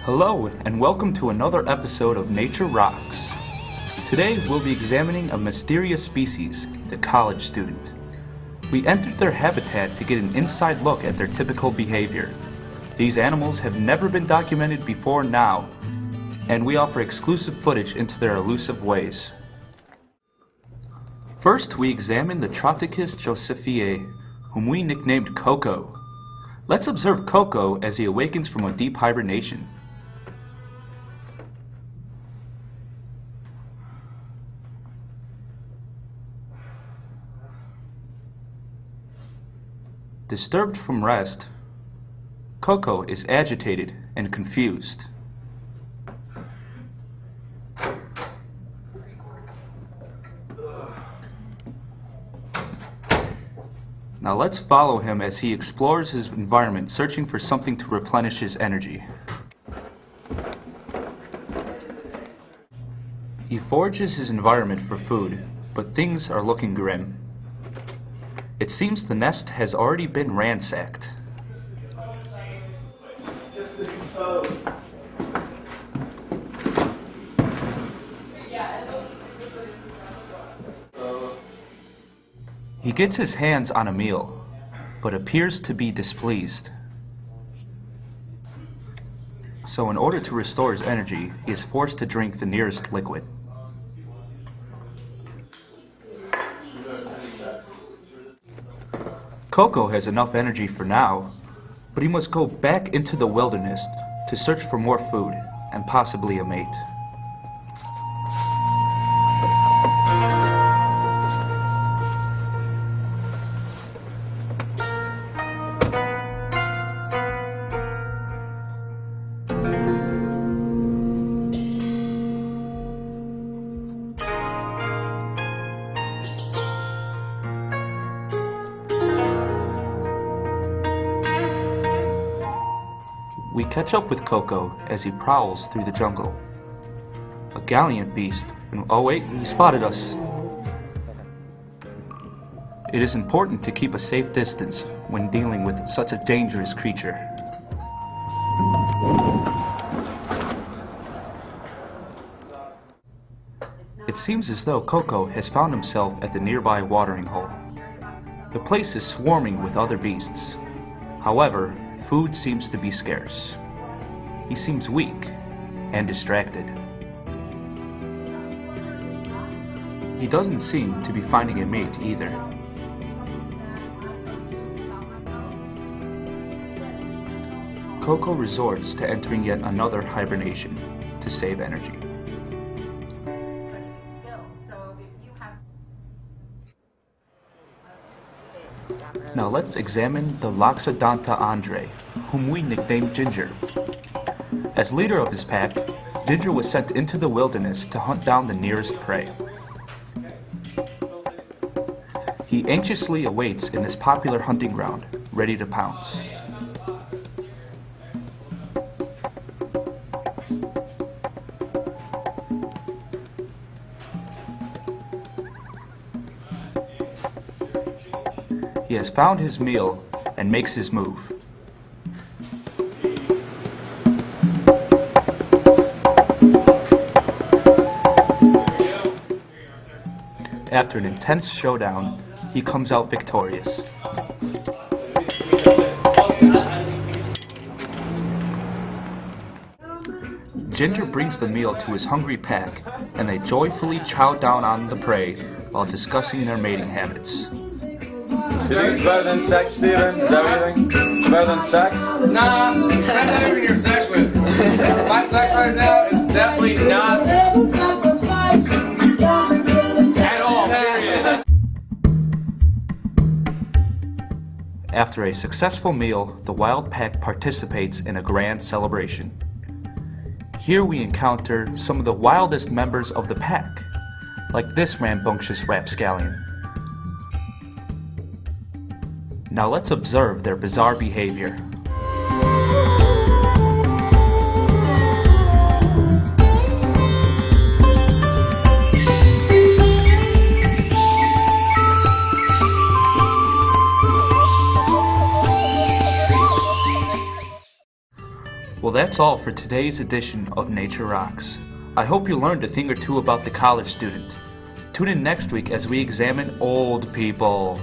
Hello, and welcome to another episode of Nature Rocks. Today, we'll be examining a mysterious species, the college student. We entered their habitat to get an inside look at their typical behavior. These animals have never been documented before now, and we offer exclusive footage into their elusive ways. First, we examine the Troticus josephiae, whom we nicknamed Coco. Let's observe Coco as he awakens from a deep hibernation. Disturbed from rest, Coco is agitated and confused. Now let's follow him as he explores his environment, searching for something to replenish his energy. He forages his environment for food, but things are looking grim. It seems the nest has already been ransacked. He gets his hands on a meal, but appears to be displeased. So in order to restore his energy, he is forced to drink the nearest liquid. Coco has enough energy for now, but he must go back into the wilderness to search for more food and possibly a mate. We catch up with Coco as he prowls through the jungle. A gallant beast, and oh wait, he spotted us. It is important to keep a safe distance when dealing with such a dangerous creature. It seems as though Coco has found himself at the nearby watering hole. The place is swarming with other beasts. However, food seems to be scarce. He seems weak and distracted. He doesn't seem to be finding a mate either. Coco resorts to entering yet another hibernation to save energy. Now let's examine the Loxodonta Andre, whom we nicknamed Ginger. As leader of his pack, Ginger was sent into the wilderness to hunt down the nearest prey. He anxiously awaits in this popular hunting ground, ready to pounce. He has found his meal and makes his move. After an intense showdown, he comes out victorious. Ginger brings the meal to his hungry pack, and they joyfully chow down on the prey while discussing their mating habits. Do you think it's better than sex, Steven? Is that what you think? It's better than sex? Nah, depends on who you're sex with. My sex right now is definitely not at all, period. After a successful meal, the wild pack participates in a grand celebration. Here we encounter some of the wildest members of the pack, like this rambunctious rapscallion. Now let's observe their bizarre behavior. Well, that's all for today's edition of Nature Rocks. I hope you learned a thing or two about the college student. Tune in next week as we examine old people.